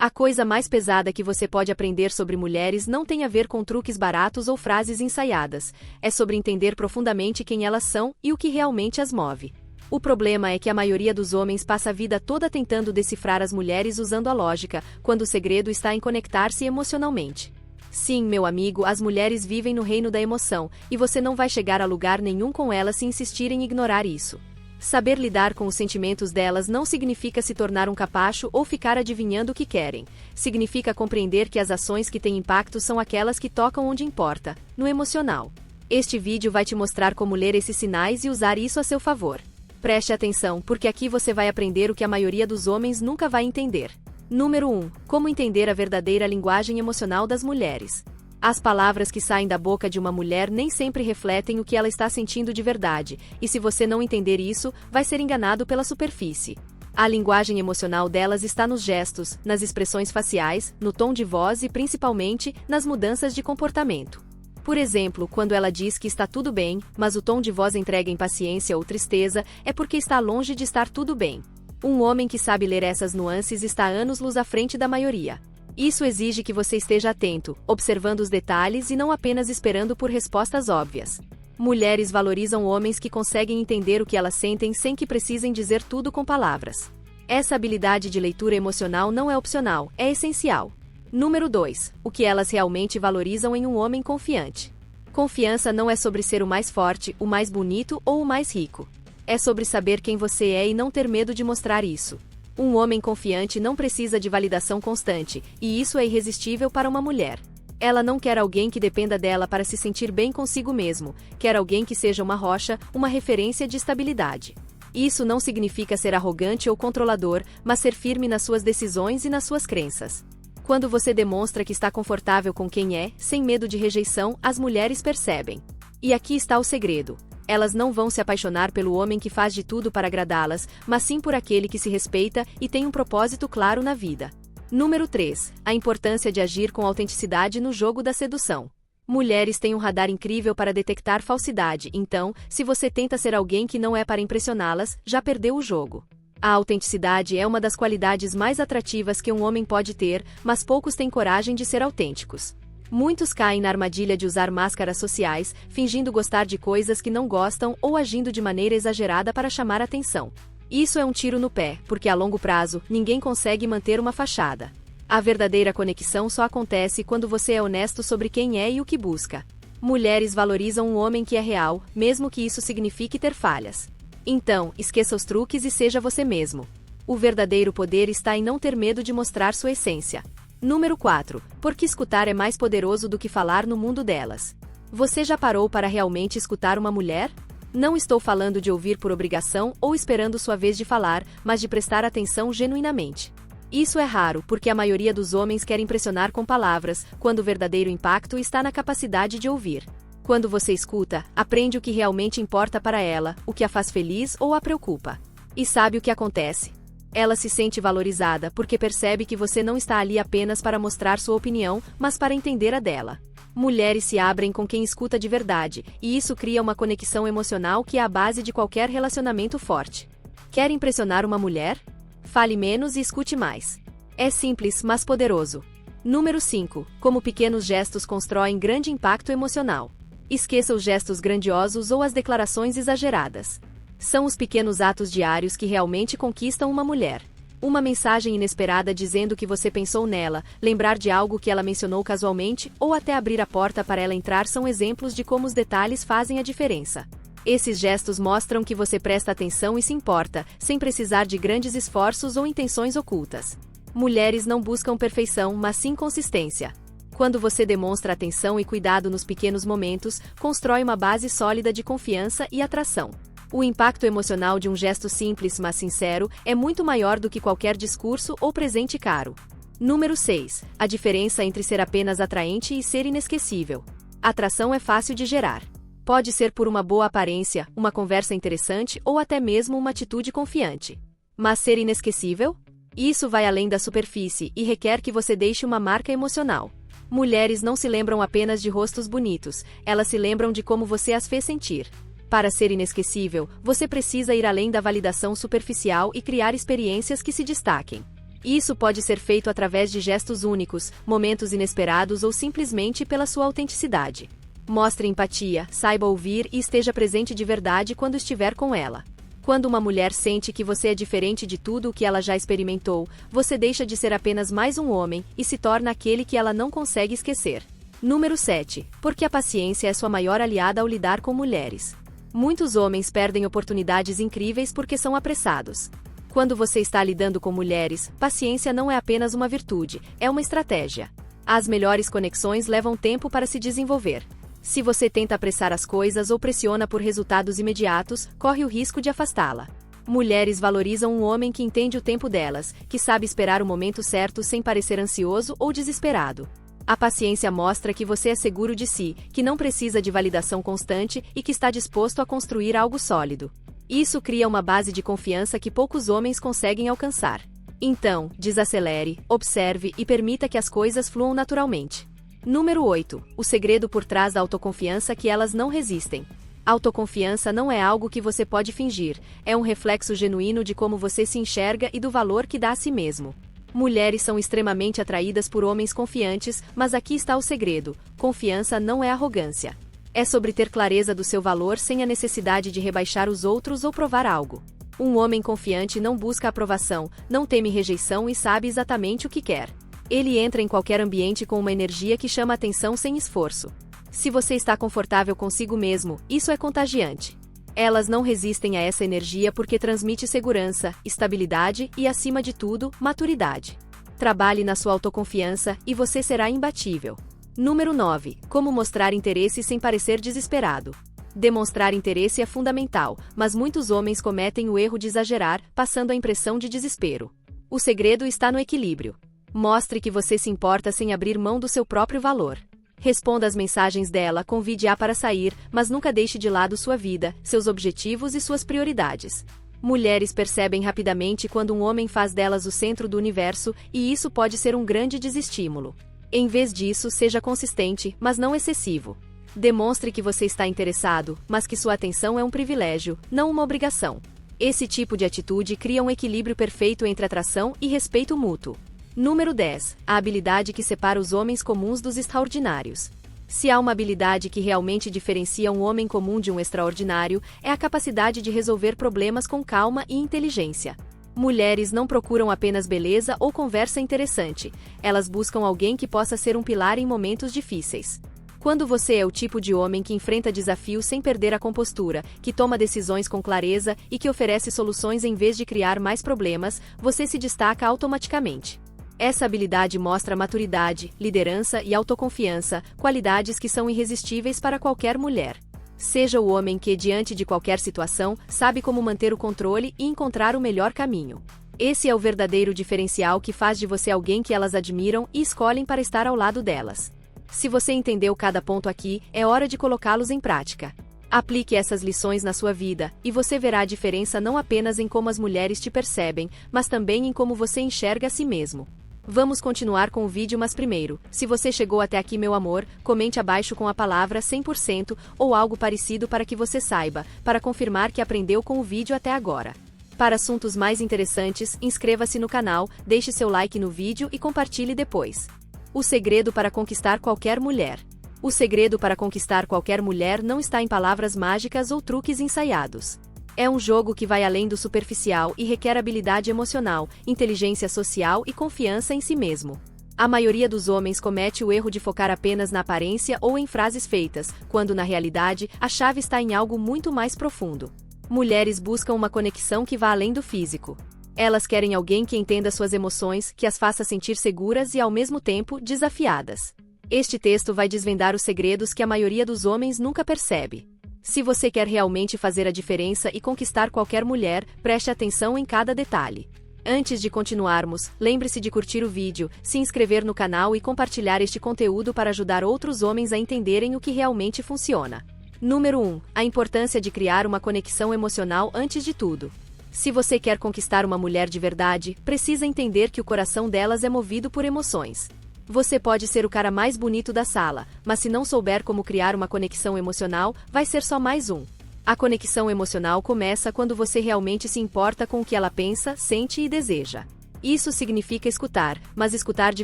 A coisa mais pesada que você pode aprender sobre mulheres não tem a ver com truques baratos ou frases ensaiadas, é sobre entender profundamente quem elas são e o que realmente as move. O problema é que a maioria dos homens passa a vida toda tentando decifrar as mulheres usando a lógica, quando o segredo está em conectar-se emocionalmente. Sim, meu amigo, as mulheres vivem no reino da emoção, e você não vai chegar a lugar nenhum com elas se insistir em ignorar isso. Saber lidar com os sentimentos delas não significa se tornar um capacho ou ficar adivinhando o que querem. Significa compreender que as ações que têm impacto são aquelas que tocam onde importa, no emocional. Este vídeo vai te mostrar como ler esses sinais e usar isso a seu favor. Preste atenção, porque aqui você vai aprender o que a maioria dos homens nunca vai entender. Número 1. Como entender a verdadeira linguagem emocional das mulheres. As palavras que saem da boca de uma mulher nem sempre refletem o que ela está sentindo de verdade, e se você não entender isso, vai ser enganado pela superfície. A linguagem emocional delas está nos gestos, nas expressões faciais, no tom de voz e principalmente, nas mudanças de comportamento. Por exemplo, quando ela diz que está tudo bem, mas o tom de voz entrega impaciência ou tristeza, é porque está longe de estar tudo bem. Um homem que sabe ler essas nuances está anos-luz à frente da maioria. Isso exige que você esteja atento, observando os detalhes e não apenas esperando por respostas óbvias. Mulheres valorizam homens que conseguem entender o que elas sentem sem que precisem dizer tudo com palavras. Essa habilidade de leitura emocional não é opcional, é essencial. Número 2. O que elas realmente valorizam em um homem confiante. Confiança não é sobre ser o mais forte, o mais bonito ou o mais rico. É sobre saber quem você é e não ter medo de mostrar isso. Um homem confiante não precisa de validação constante, e isso é irresistível para uma mulher. Ela não quer alguém que dependa dela para se sentir bem consigo mesmo, quer alguém que seja uma rocha, uma referência de estabilidade. Isso não significa ser arrogante ou controlador, mas ser firme nas suas decisões e nas suas crenças. Quando você demonstra que está confortável com quem é, sem medo de rejeição, as mulheres percebem. E aqui está o segredo. Elas não vão se apaixonar pelo homem que faz de tudo para agradá-las, mas sim por aquele que se respeita e tem um propósito claro na vida. Número 3. A importância de agir com autenticidade no jogo da sedução. Mulheres têm um radar incrível para detectar falsidade, então, se você tenta ser alguém que não é para impressioná-las, já perdeu o jogo. A autenticidade é uma das qualidades mais atrativas que um homem pode ter, mas poucos têm coragem de ser autênticos. Muitos caem na armadilha de usar máscaras sociais, fingindo gostar de coisas que não gostam ou agindo de maneira exagerada para chamar atenção. Isso é um tiro no pé, porque a longo prazo, ninguém consegue manter uma fachada. A verdadeira conexão só acontece quando você é honesto sobre quem é e o que busca. Mulheres valorizam um homem que é real, mesmo que isso signifique ter falhas. Então, esqueça os truques e seja você mesmo. O verdadeiro poder está em não ter medo de mostrar sua essência. Número 4. Porque escutar é mais poderoso do que falar no mundo delas. Você já parou para realmente escutar uma mulher? Não estou falando de ouvir por obrigação ou esperando sua vez de falar, mas de prestar atenção genuinamente. Isso é raro, porque a maioria dos homens quer impressionar com palavras, quando o verdadeiro impacto está na capacidade de ouvir. Quando você escuta, aprende o que realmente importa para ela, o que a faz feliz ou a preocupa. E sabe o que acontece? Ela se sente valorizada porque percebe que você não está ali apenas para mostrar sua opinião, mas para entender a dela. Mulheres se abrem com quem escuta de verdade, e isso cria uma conexão emocional que é a base de qualquer relacionamento forte. Quer impressionar uma mulher? Fale menos e escute mais. É simples, mas poderoso. Número 5. Como pequenos gestos constroem grande impacto emocional. Esqueça os gestos grandiosos ou as declarações exageradas. São os pequenos atos diários que realmente conquistam uma mulher. Uma mensagem inesperada dizendo que você pensou nela, lembrar de algo que ela mencionou casualmente, ou até abrir a porta para ela entrar são exemplos de como os detalhes fazem a diferença. Esses gestos mostram que você presta atenção e se importa, sem precisar de grandes esforços ou intenções ocultas. Mulheres não buscam perfeição, mas sim consistência. Quando você demonstra atenção e cuidado nos pequenos momentos, constrói uma base sólida de confiança e atração. O impacto emocional de um gesto simples mas sincero é muito maior do que qualquer discurso ou presente caro. Número 6. A diferença entre ser apenas atraente e ser inesquecível. Atração é fácil de gerar. Pode ser por uma boa aparência, uma conversa interessante ou até mesmo uma atitude confiante. Mas ser inesquecível? Isso vai além da superfície e requer que você deixe uma marca emocional. Mulheres não se lembram apenas de rostos bonitos, elas se lembram de como você as fez sentir. Para ser inesquecível, você precisa ir além da validação superficial e criar experiências que se destaquem. E isso pode ser feito através de gestos únicos, momentos inesperados ou simplesmente pela sua autenticidade. Mostre empatia, saiba ouvir e esteja presente de verdade quando estiver com ela. Quando uma mulher sente que você é diferente de tudo o que ela já experimentou, você deixa de ser apenas mais um homem e se torna aquele que ela não consegue esquecer. Número 7. Porque a paciência é sua maior aliada ao lidar com mulheres. Muitos homens perdem oportunidades incríveis porque são apressados. Quando você está lidando com mulheres, paciência não é apenas uma virtude, é uma estratégia. As melhores conexões levam tempo para se desenvolver. Se você tenta apressar as coisas ou pressiona por resultados imediatos, corre o risco de afastá-la. Mulheres valorizam um homem que entende o tempo delas, que sabe esperar o momento certo sem parecer ansioso ou desesperado. A paciência mostra que você é seguro de si, que não precisa de validação constante e que está disposto a construir algo sólido. Isso cria uma base de confiança que poucos homens conseguem alcançar. Então, desacelere, observe e permita que as coisas fluam naturalmente. Número 8. O segredo por trás da autoconfiança que elas não resistem. Autoconfiança não é algo que você pode fingir, é um reflexo genuíno de como você se enxerga e do valor que dá a si mesmo. Mulheres são extremamente atraídas por homens confiantes, mas aqui está o segredo: confiança não é arrogância. É sobre ter clareza do seu valor sem a necessidade de rebaixar os outros ou provar algo. Um homem confiante não busca aprovação, não teme rejeição e sabe exatamente o que quer. Ele entra em qualquer ambiente com uma energia que chama atenção sem esforço. Se você está confortável consigo mesmo, isso é contagiante. Elas não resistem a essa energia porque transmite segurança, estabilidade e, acima de tudo, maturidade. Trabalhe na sua autoconfiança e você será imbatível. Número 9. Como mostrar interesse sem parecer desesperado. Demonstrar interesse é fundamental, mas muitos homens cometem o erro de exagerar, passando a impressão de desespero. O segredo está no equilíbrio. Mostre que você se importa sem abrir mão do seu próprio valor. Responda às mensagens dela, convide-a para sair, mas nunca deixe de lado sua vida, seus objetivos e suas prioridades. Mulheres percebem rapidamente quando um homem faz delas o centro do universo, e isso pode ser um grande desestímulo. Em vez disso, seja consistente, mas não excessivo. Demonstre que você está interessado, mas que sua atenção é um privilégio, não uma obrigação. Esse tipo de atitude cria um equilíbrio perfeito entre atração e respeito mútuo. Número 10. A habilidade que separa os homens comuns dos extraordinários. Se há uma habilidade que realmente diferencia um homem comum de um extraordinário, é a capacidade de resolver problemas com calma e inteligência. Mulheres não procuram apenas beleza ou conversa interessante, elas buscam alguém que possa ser um pilar em momentos difíceis. Quando você é o tipo de homem que enfrenta desafios sem perder a compostura, que toma decisões com clareza e que oferece soluções em vez de criar mais problemas, você se destaca automaticamente. Essa habilidade mostra maturidade, liderança e autoconfiança, qualidades que são irresistíveis para qualquer mulher. Seja o homem que, diante de qualquer situação, sabe como manter o controle e encontrar o melhor caminho. Esse é o verdadeiro diferencial que faz de você alguém que elas admiram e escolhem para estar ao lado delas. Se você entendeu cada ponto aqui, é hora de colocá-los em prática. Aplique essas lições na sua vida, e você verá a diferença não apenas em como as mulheres te percebem, mas também em como você enxerga a si mesmo. Vamos continuar com o vídeo, mas primeiro, se você chegou até aqui, meu amor, comente abaixo com a palavra 100% ou algo parecido para que você saiba, para confirmar que aprendeu com o vídeo até agora. Para assuntos mais interessantes, inscreva-se no canal, deixe seu like no vídeo e compartilhe depois. O segredo para conquistar qualquer mulher. O segredo para conquistar qualquer mulher não está em palavras mágicas ou truques ensaiados. É um jogo que vai além do superficial e requer habilidade emocional, inteligência social e confiança em si mesmo. A maioria dos homens comete o erro de focar apenas na aparência ou em frases feitas, quando na realidade, a chave está em algo muito mais profundo. Mulheres buscam uma conexão que vá além do físico. Elas querem alguém que entenda suas emoções, que as faça sentir seguras e ao mesmo tempo desafiadas. Este texto vai desvendar os segredos que a maioria dos homens nunca percebe. Se você quer realmente fazer a diferença e conquistar qualquer mulher, preste atenção em cada detalhe. Antes de continuarmos, lembre-se de curtir o vídeo, se inscrever no canal e compartilhar este conteúdo para ajudar outros homens a entenderem o que realmente funciona. Número 1. A importância de criar uma conexão emocional antes de tudo. Se você quer conquistar uma mulher de verdade, precisa entender que o coração delas é movido por emoções. Você pode ser o cara mais bonito da sala, mas se não souber como criar uma conexão emocional, vai ser só mais um. A conexão emocional começa quando você realmente se importa com o que ela pensa, sente e deseja. Isso significa escutar, mas escutar de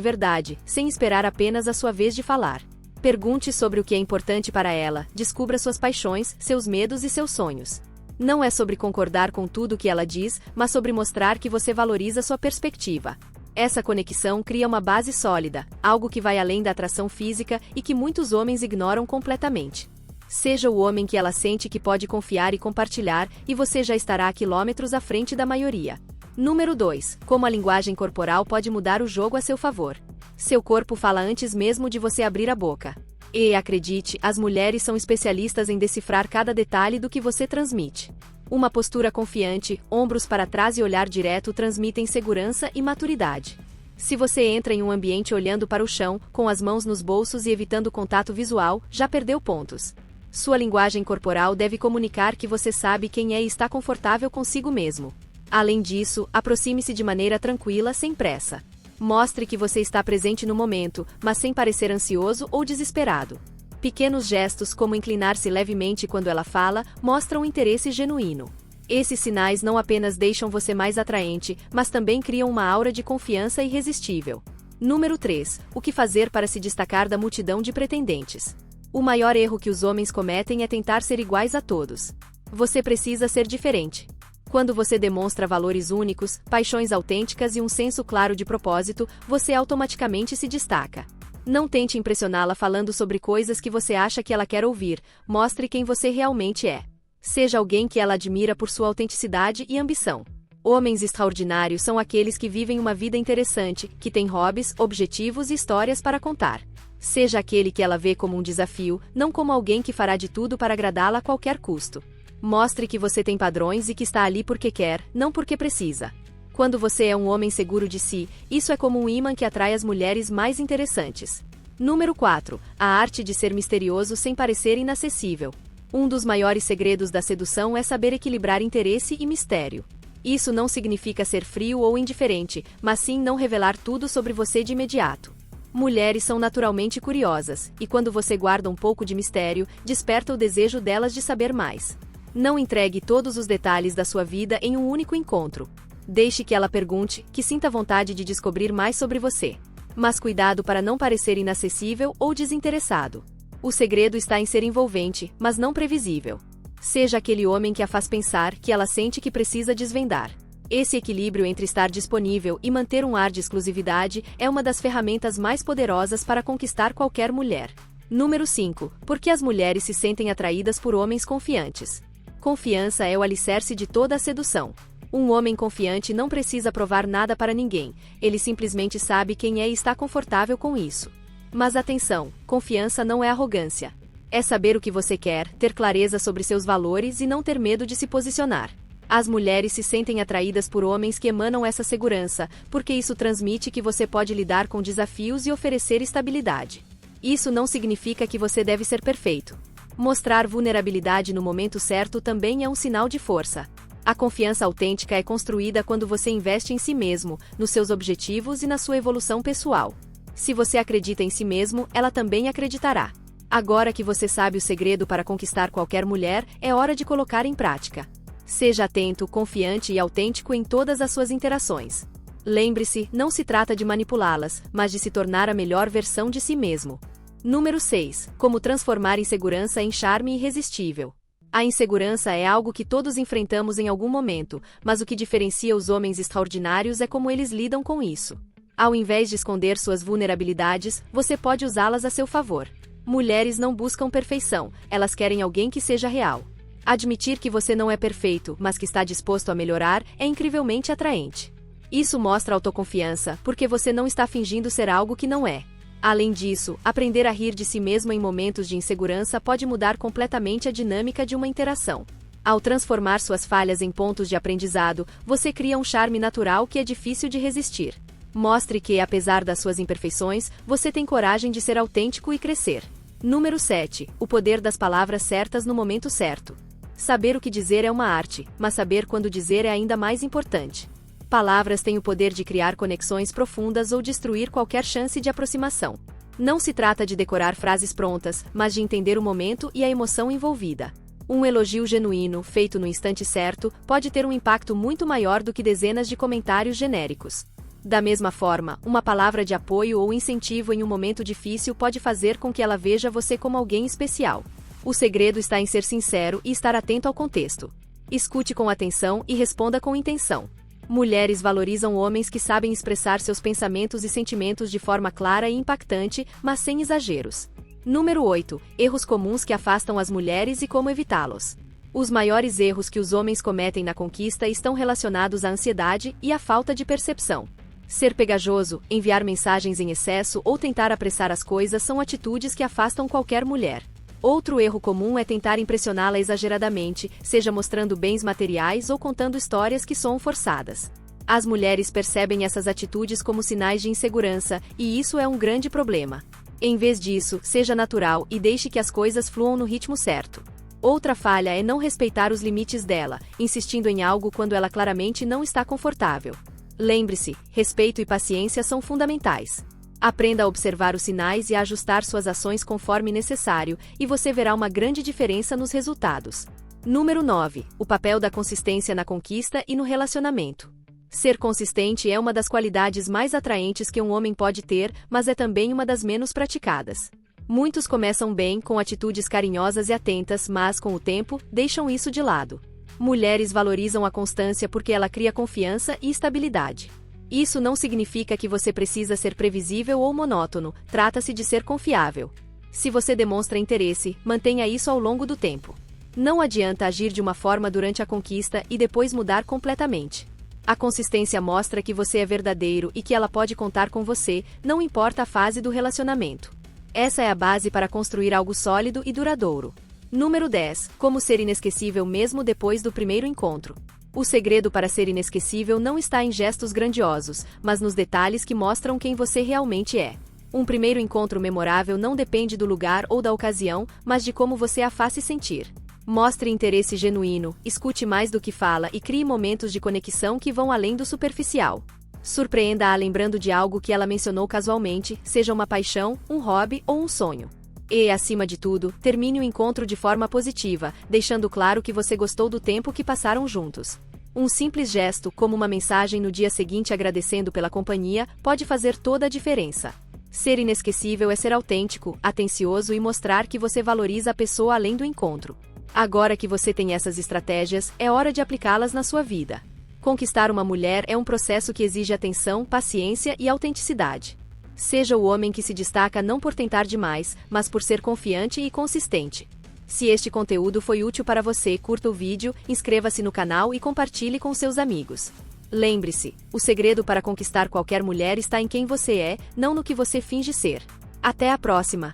verdade, sem esperar apenas a sua vez de falar. Pergunte sobre o que é importante para ela, descubra suas paixões, seus medos e seus sonhos. Não é sobre concordar com tudo o que ela diz, mas sobre mostrar que você valoriza sua perspectiva. Essa conexão cria uma base sólida, algo que vai além da atração física e que muitos homens ignoram completamente. Seja o homem que ela sente que pode confiar e compartilhar, e você já estará a quilômetros à frente da maioria. Número 2. Como a linguagem corporal pode mudar o jogo a seu favor. Seu corpo fala antes mesmo de você abrir a boca. E, acredite, as mulheres são especialistas em decifrar cada detalhe do que você transmite. Uma postura confiante, ombros para trás e olhar direto transmitem segurança e maturidade. Se você entra em um ambiente olhando para o chão, com as mãos nos bolsos e evitando contato visual, já perdeu pontos. Sua linguagem corporal deve comunicar que você sabe quem é e está confortável consigo mesmo. Além disso, aproxime-se de maneira tranquila, sem pressa. Mostre que você está presente no momento, mas sem parecer ansioso ou desesperado. Pequenos gestos, como inclinar-se levemente quando ela fala, mostram interesse genuíno. Esses sinais não apenas deixam você mais atraente, mas também criam uma aura de confiança irresistível. Número 3. O que fazer para se destacar da multidão de pretendentes? O maior erro que os homens cometem é tentar ser iguais a todos. Você precisa ser diferente. Quando você demonstra valores únicos, paixões autênticas e um senso claro de propósito, você automaticamente se destaca. Não tente impressioná-la falando sobre coisas que você acha que ela quer ouvir, mostre quem você realmente é. Seja alguém que ela admira por sua autenticidade e ambição. Homens extraordinários são aqueles que vivem uma vida interessante, que têm hobbies, objetivos e histórias para contar. Seja aquele que ela vê como um desafio, não como alguém que fará de tudo para agradá-la a qualquer custo. Mostre que você tem padrões e que está ali porque quer, não porque precisa. Quando você é um homem seguro de si, isso é como um ímã que atrai as mulheres mais interessantes. Número 4. A arte de ser misterioso sem parecer inacessível. Um dos maiores segredos da sedução é saber equilibrar interesse e mistério. Isso não significa ser frio ou indiferente, mas sim não revelar tudo sobre você de imediato. Mulheres são naturalmente curiosas, e quando você guarda um pouco de mistério, desperta o desejo delas de saber mais. Não entregue todos os detalhes da sua vida em um único encontro. Deixe que ela pergunte, que sinta vontade de descobrir mais sobre você. Mas cuidado para não parecer inacessível ou desinteressado. O segredo está em ser envolvente, mas não previsível. Seja aquele homem que a faz pensar que ela sente que precisa desvendar. Esse equilíbrio entre estar disponível e manter um ar de exclusividade é uma das ferramentas mais poderosas para conquistar qualquer mulher. Número 5. Por que as mulheres se sentem atraídas por homens confiantes? Confiança é o alicerce de toda a sedução. Um homem confiante não precisa provar nada para ninguém, ele simplesmente sabe quem é e está confortável com isso. Mas atenção, confiança não é arrogância. É saber o que você quer, ter clareza sobre seus valores e não ter medo de se posicionar. As mulheres se sentem atraídas por homens que emanam essa segurança, porque isso transmite que você pode lidar com desafios e oferecer estabilidade. Isso não significa que você deve ser perfeito. Mostrar vulnerabilidade no momento certo também é um sinal de força. A confiança autêntica é construída quando você investe em si mesmo, nos seus objetivos e na sua evolução pessoal. Se você acredita em si mesmo, ela também acreditará. Agora que você sabe o segredo para conquistar qualquer mulher, é hora de colocar em prática. Seja atento, confiante e autêntico em todas as suas interações. Lembre-se, não se trata de manipulá-las, mas de se tornar a melhor versão de si mesmo. Número 6. Como transformar insegurança em charme irresistível. A insegurança é algo que todos enfrentamos em algum momento, mas o que diferencia os homens extraordinários é como eles lidam com isso. Ao invés de esconder suas vulnerabilidades, você pode usá-las a seu favor. Mulheres não buscam perfeição, elas querem alguém que seja real. Admitir que você não é perfeito, mas que está disposto a melhorar, é incrivelmente atraente. Isso mostra autoconfiança, porque você não está fingindo ser algo que não é. Além disso, aprender a rir de si mesmo em momentos de insegurança pode mudar completamente a dinâmica de uma interação. Ao transformar suas falhas em pontos de aprendizado, você cria um charme natural que é difícil de resistir. Mostre que, apesar das suas imperfeições, você tem coragem de ser autêntico e crescer. Número 7. O poder das palavras certas no momento certo. Saber o que dizer é uma arte, mas saber quando dizer é ainda mais importante. Palavras têm o poder de criar conexões profundas ou destruir qualquer chance de aproximação. Não se trata de decorar frases prontas, mas de entender o momento e a emoção envolvida. Um elogio genuíno, feito no instante certo, pode ter um impacto muito maior do que dezenas de comentários genéricos. Da mesma forma, uma palavra de apoio ou incentivo em um momento difícil pode fazer com que ela veja você como alguém especial. O segredo está em ser sincero e estar atento ao contexto. Escute com atenção e responda com intenção. Mulheres valorizam homens que sabem expressar seus pensamentos e sentimentos de forma clara e impactante, mas sem exageros. Número 8. Erros comuns que afastam as mulheres e como evitá-los. Os maiores erros que os homens cometem na conquista estão relacionados à ansiedade e à falta de percepção. Ser pegajoso, enviar mensagens em excesso ou tentar apressar as coisas são atitudes que afastam qualquer mulher. Outro erro comum é tentar impressioná-la exageradamente, seja mostrando bens materiais ou contando histórias que soam forçadas. As mulheres percebem essas atitudes como sinais de insegurança, e isso é um grande problema. Em vez disso, seja natural e deixe que as coisas fluam no ritmo certo. Outra falha é não respeitar os limites dela, insistindo em algo quando ela claramente não está confortável. Lembre-se, respeito e paciência são fundamentais. Aprenda a observar os sinais e a ajustar suas ações conforme necessário, e você verá uma grande diferença nos resultados. Número 9. O papel da consistência na conquista e no relacionamento. Ser consistente é uma das qualidades mais atraentes que um homem pode ter, mas é também uma das menos praticadas. Muitos começam bem, com atitudes carinhosas e atentas, mas, com o tempo, deixam isso de lado. Mulheres valorizam a constância porque ela cria confiança e estabilidade. Isso não significa que você precisa ser previsível ou monótono, trata-se de ser confiável. Se você demonstra interesse, mantenha isso ao longo do tempo. Não adianta agir de uma forma durante a conquista e depois mudar completamente. A consistência mostra que você é verdadeiro e que ela pode contar com você, não importa a fase do relacionamento. Essa é a base para construir algo sólido e duradouro. Número 10. Como ser inesquecível mesmo depois do primeiro encontro. O segredo para ser inesquecível não está em gestos grandiosos, mas nos detalhes que mostram quem você realmente é. Um primeiro encontro memorável não depende do lugar ou da ocasião, mas de como você a faz se sentir. Mostre interesse genuíno, escute mais do que fala e crie momentos de conexão que vão além do superficial. Surpreenda-a lembrando de algo que ela mencionou casualmente, seja uma paixão, um hobby ou um sonho. E, acima de tudo, termine o encontro de forma positiva, deixando claro que você gostou do tempo que passaram juntos. Um simples gesto, como uma mensagem no dia seguinte agradecendo pela companhia, pode fazer toda a diferença. Ser inesquecível é ser autêntico, atencioso e mostrar que você valoriza a pessoa além do encontro. Agora que você tem essas estratégias, é hora de aplicá-las na sua vida. Conquistar uma mulher é um processo que exige atenção, paciência e autenticidade. Seja o homem que se destaca não por tentar demais, mas por ser confiante e consistente. Se este conteúdo foi útil para você, curta o vídeo, inscreva-se no canal e compartilhe com seus amigos. Lembre-se, o segredo para conquistar qualquer mulher está em quem você é, não no que você finge ser. Até a próxima!